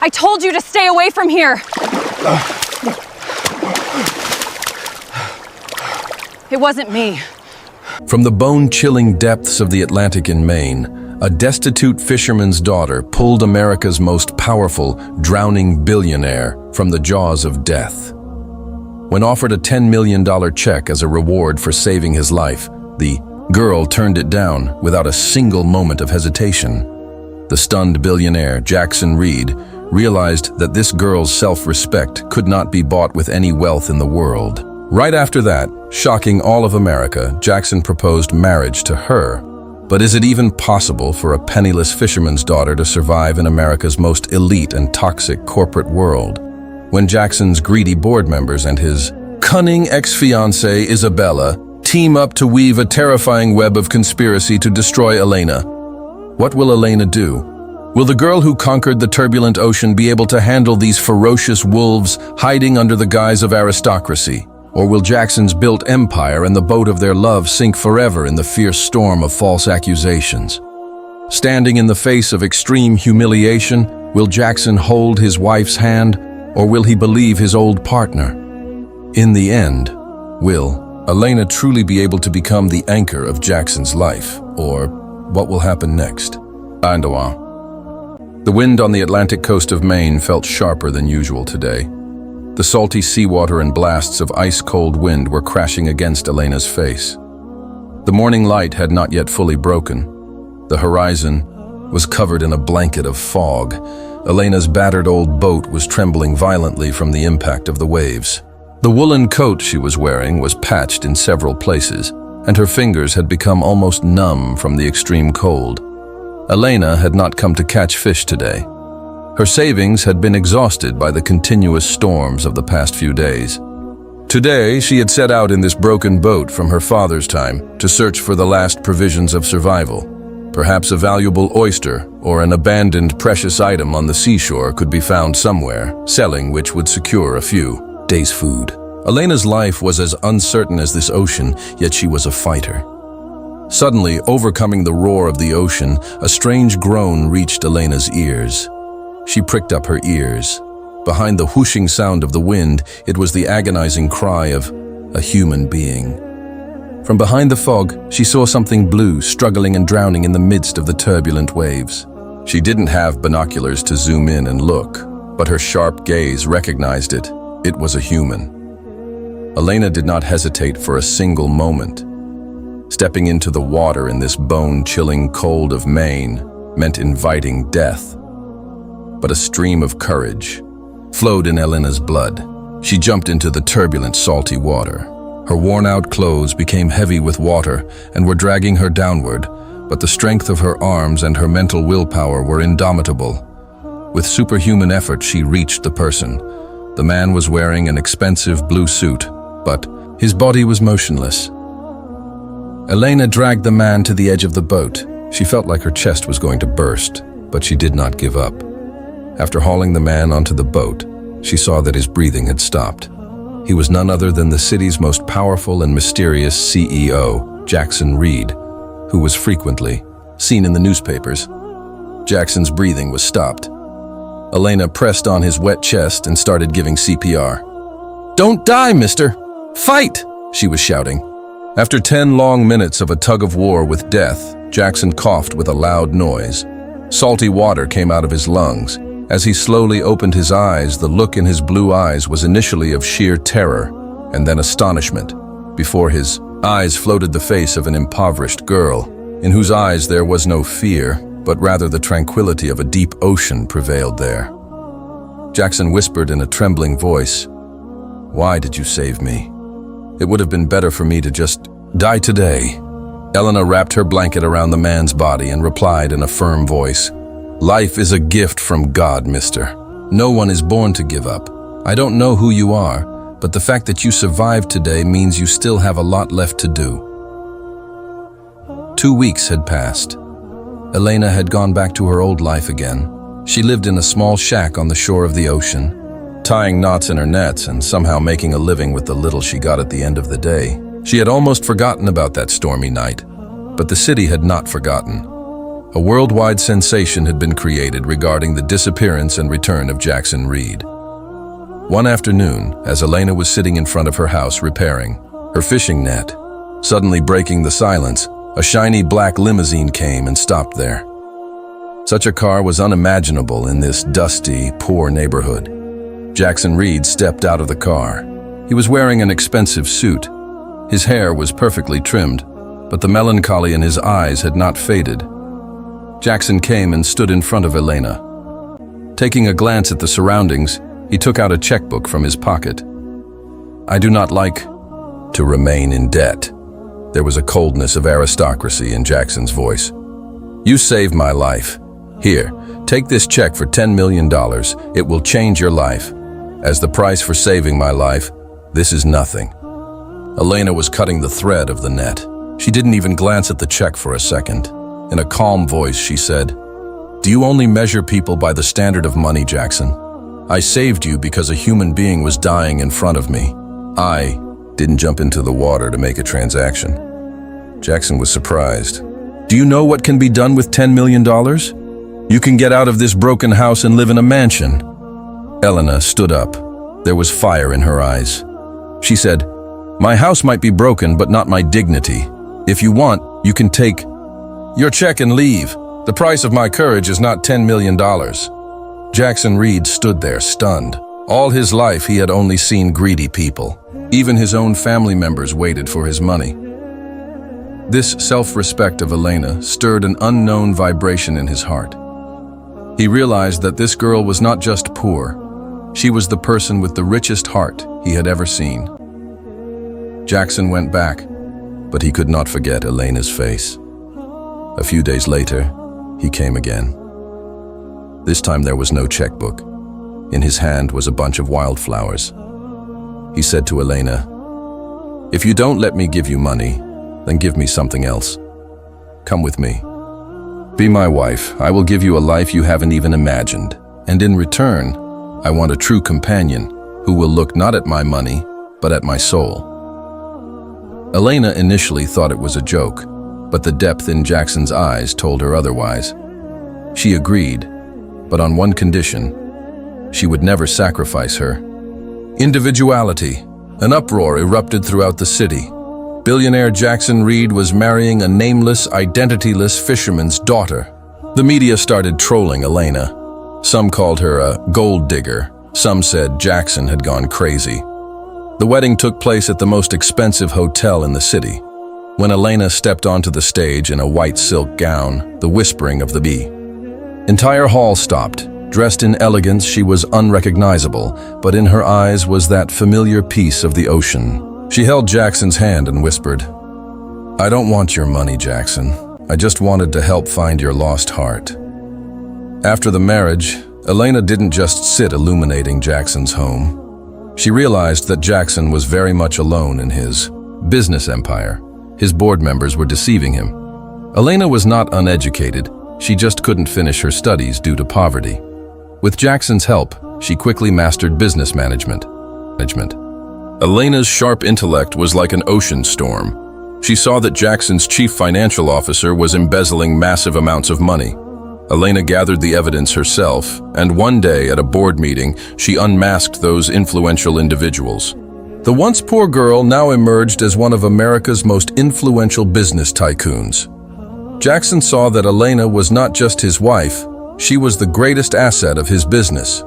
I told you to stay away from here! It wasn't me. From the bone-chilling depths of the Atlantic in Maine, a destitute fisherman's daughter pulled America's most powerful, drowning billionaire from the jaws of death. When offered a $10 million check as a reward for saving his life, the girl turned it down without a single moment of hesitation. The stunned billionaire, Jackson Reed, realized that this girl's self-respect could not be bought with any wealth in the world. Right after that, shocking all of America, Jackson proposed marriage to her. But is it even possible for a penniless fisherman's daughter to survive in America's most elite and toxic corporate world? When Jackson's greedy board members and his cunning ex-fiancée, Isabella, team up to weave a terrifying web of conspiracy to destroy Elena, what will Elena do? Will the girl who conquered the turbulent ocean be able to handle these ferocious wolves hiding under the guise of aristocracy? Or will Jackson's built empire and the boat of their love sink forever in the fierce storm of false accusations? Standing in the face of extreme humiliation, will Jackson hold his wife's hand, or will he believe his old partner? In the end, will Elena truly be able to become the anchor of Jackson's life, or what will happen next? The wind on the Atlantic coast of Maine felt sharper than usual today. The salty seawater and blasts of ice-cold wind were crashing against Elena's face. The morning light had not yet fully broken. The horizon was covered in a blanket of fog. Elena's battered old boat was trembling violently from the impact of the waves. The woolen coat she was wearing was patched in several places, and her fingers had become almost numb from the extreme cold. Elena had not come to catch fish today. Her savings had been exhausted by the continuous storms of the past few days. Today, she had set out in this broken boat from her father's time to search for the last provisions of survival. Perhaps a valuable oyster or an abandoned precious item on the seashore could be found somewhere, selling which would secure a few days' food. Elena's life was as uncertain as this ocean, yet she was a fighter. Suddenly, overcoming the roar of the ocean, a strange groan reached Elena's ears. She pricked up her ears. Behind the whooshing sound of the wind, it was the agonizing cry of a human being. From behind the fog, she saw something blue struggling and drowning in the midst of the turbulent waves. She didn't have binoculars to zoom in and look, but her sharp gaze recognized it. It was a human. Elena did not hesitate for a single moment. Stepping into the water in this bone-chilling cold of Maine meant inviting death. But a stream of courage flowed in Elena's blood. She jumped into the turbulent, salty water. Her worn-out clothes became heavy with water and were dragging her downward, but the strength of her arms and her mental willpower were indomitable. With superhuman effort, she reached the person. The man was wearing an expensive blue suit, but his body was motionless. Elena dragged the man to the edge of the boat. She felt like her chest was going to burst, but she did not give up. After hauling the man onto the boat, she saw that his breathing had stopped. He was none other than the city's most powerful and mysterious CEO, Jackson Reed, who was frequently seen in the newspapers. Jackson's breathing was stopped. Elena pressed on his wet chest and started giving CPR. "Don't die, mister! Fight!" she was shouting. After 10 long minutes of a tug-of-war with death, Jackson coughed with a loud noise. Salty water came out of his lungs. As he slowly opened his eyes, the look in his blue eyes was initially of sheer terror and then astonishment. Before his eyes floated the face of an impoverished girl, in whose eyes there was no fear, but rather the tranquility of a deep ocean prevailed there. Jackson whispered in a trembling voice, "Why did you save me? It would have been better for me to just die today." Elena wrapped her blanket around the man's body and replied in a firm voice, "Life is a gift from God, mister. No one is born to give up. I don't know who you are, but the fact that you survived today means you still have a lot left to do." 2 weeks had passed. Elena had gone back to her old life again. She lived in a small shack on the shore of the ocean, tying knots in her nets and somehow making a living with the little she got at the end of the day. She had almost forgotten about that stormy night, but the city had not forgotten. A worldwide sensation had been created regarding the disappearance and return of Jackson Reed. One afternoon, as Elena was sitting in front of her house repairing her fishing net, suddenly breaking the silence, a shiny black limousine came and stopped there. Such a car was unimaginable in this dusty, poor neighborhood. Jackson Reed stepped out of the car. He was wearing an expensive suit. His hair was perfectly trimmed, but the melancholy in his eyes had not faded. Jackson came and stood in front of Elena. Taking a glance at the surroundings, he took out a checkbook from his pocket. "I do not like to remain in debt." There was a coldness of aristocracy in Jackson's voice. "You saved my life. Here, take this check for $10 million. It will change your life. As the price for saving my life, this is nothing." Elena was cutting the thread of the net. She didn't even glance at the check for a second. In a calm voice, she said, "Do you only measure people by the standard of money, Jackson? I saved you because a human being was dying in front of me. I didn't jump into the water to make a transaction." Jackson was surprised. "Do you know what can be done with $10 million? You can get out of this broken house and live in a mansion." Elena stood up. There was fire in her eyes. She said, "My house might be broken, but not my dignity. If you want, you can take your check and leave. The price of my courage is not $10 million. Jackson Reed stood there, stunned. All his life, he had only seen greedy people. Even his own family members waited for his money. This self-respect of Elena stirred an unknown vibration in his heart. He realized that this girl was not just poor. She was the person with the richest heart he had ever seen. Jackson went back, but he could not forget Elena's face. A few days later, he came again. This time there was no checkbook. In his hand was a bunch of wildflowers. He said to Elena, "If you don't let me give you money, then give me something else. Come with me. Be my wife. I will give you a life you haven't even imagined. And in return, I want a true companion who will look not at my money, but at my soul." Elena initially thought it was a joke, but the depth in Jackson's eyes told her otherwise. She agreed, but on one condition: she would never sacrifice her individuality. An uproar erupted throughout the city. Billionaire Jackson Reed was marrying a nameless, identityless fisherman's daughter. The media started trolling Elena. Some called her a gold digger. Some said Jackson had gone crazy. The wedding took place at the most expensive hotel in the city. When Elena stepped onto the stage in a white silk gown, the whispering of the bee. Entire hall stopped. Dressed in elegance, she was unrecognizable, but in her eyes was that familiar peace of the ocean. She held Jackson's hand and whispered, "I don't want your money, Jackson. I just wanted to help find your lost heart." After the marriage, Elena didn't just sit illuminating Jackson's home. She realized that Jackson was very much alone in his business empire. His board members were deceiving him. Elena was not uneducated. She just couldn't finish her studies due to poverty. With Jackson's help, she quickly mastered business management. Elena's sharp intellect was like an ocean storm. She saw that Jackson's chief financial officer was embezzling massive amounts of money. Elena gathered the evidence herself, and one day at a board meeting, she unmasked those influential individuals. The once poor girl now emerged as one of America's most influential business tycoons. Jackson saw that Elena was not just his wife, she was the greatest asset of his business.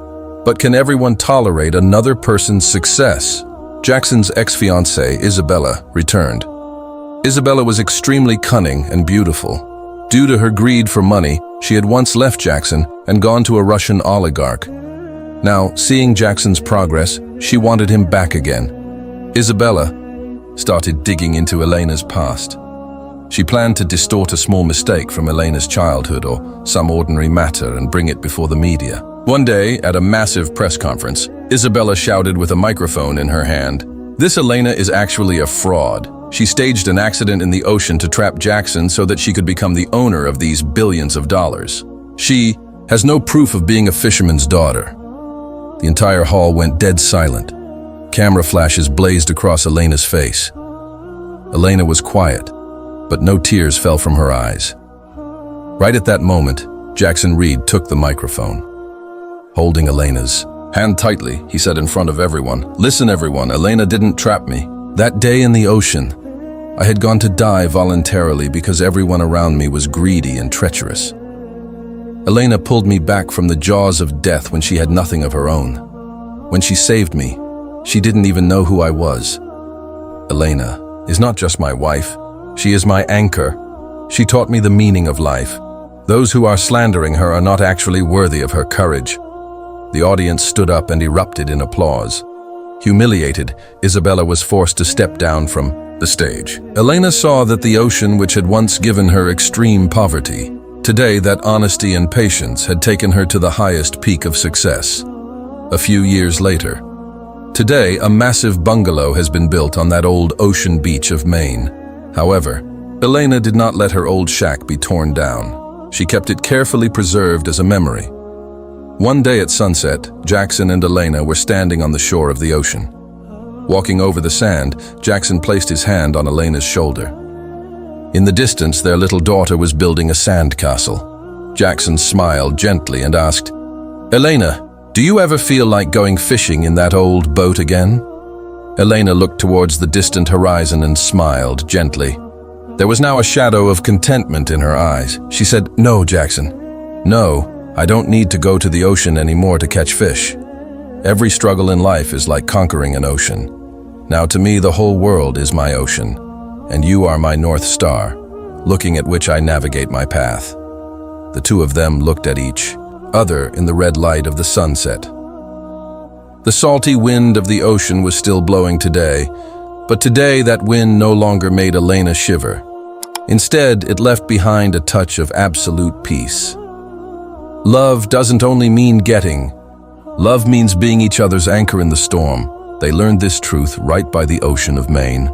But can everyone tolerate another person's success? Jackson's ex-fiancée, Isabella, returned. Isabella was extremely cunning and beautiful. Due to her greed for money, she had once left Jackson and gone to a Russian oligarch. Now, seeing Jackson's progress, she wanted him back again. Isabella started digging into Elena's past. She planned to distort a small mistake from Elena's childhood or some ordinary matter and bring it before the media. One day, at a massive press conference, Isabella shouted with a microphone in her hand, "This Elena is actually a fraud. She staged an accident in the ocean to trap Jackson so that she could become the owner of these billions of dollars. She has no proof of being a fisherman's daughter." The entire hall went dead silent. Camera flashes blazed across Elena's face. Elena was quiet, but no tears fell from her eyes. Right at that moment, Jackson Reed took the microphone. Holding Elena's hand tightly, he said in front of everyone, "Listen everyone, Elena didn't trap me. That day in the ocean, I had gone to die voluntarily because everyone around me was greedy and treacherous. Elena pulled me back from the jaws of death when she had nothing of her own. When she saved me, she didn't even know who I was. Elena is not just my wife, she is my anchor. She taught me the meaning of life. Those who are slandering her are not actually worthy of her courage." The audience stood up and erupted in applause. Humiliated, Isabella was forced to step down from the stage. Elena saw that the ocean which had once given her extreme poverty, today that honesty and patience had taken her to the highest peak of success. A few years later, today a massive bungalow has been built on that old ocean beach of Maine. However, Elena did not let her old shack be torn down. She kept it carefully preserved as a memory. One day at sunset, Jackson and Elena were standing on the shore of the ocean. Walking over the sand, Jackson placed his hand on Elena's shoulder. In the distance, their little daughter was building a sandcastle. Jackson smiled gently and asked, "Elena, do you ever feel like going fishing in that old boat again?" Elena looked towards the distant horizon and smiled gently. There was now a shadow of contentment in her eyes. She said, "No, Jackson. No, I don't need to go to the ocean anymore to catch fish. Every struggle in life is like conquering an ocean. Now to me, the whole world is my ocean, and you are my North Star, looking at which I navigate my path." The two of them looked at each other in the red light of the sunset. The salty wind of the ocean was still blowing today, but today that wind no longer made Elena shiver. Instead, it left behind a touch of absolute peace. Love doesn't only mean getting. Love means being each other's anchor in the storm. They learned this truth right by the ocean of Maine.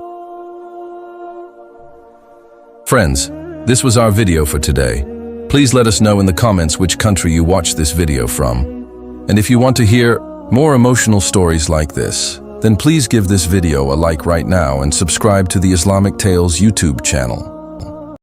Friends, this was our video for today. Please let us know in the comments which country you watched this video from. And if you want to hear more emotional stories like this, then please give this video a like right now and subscribe to the Islamic Tales YouTube channel.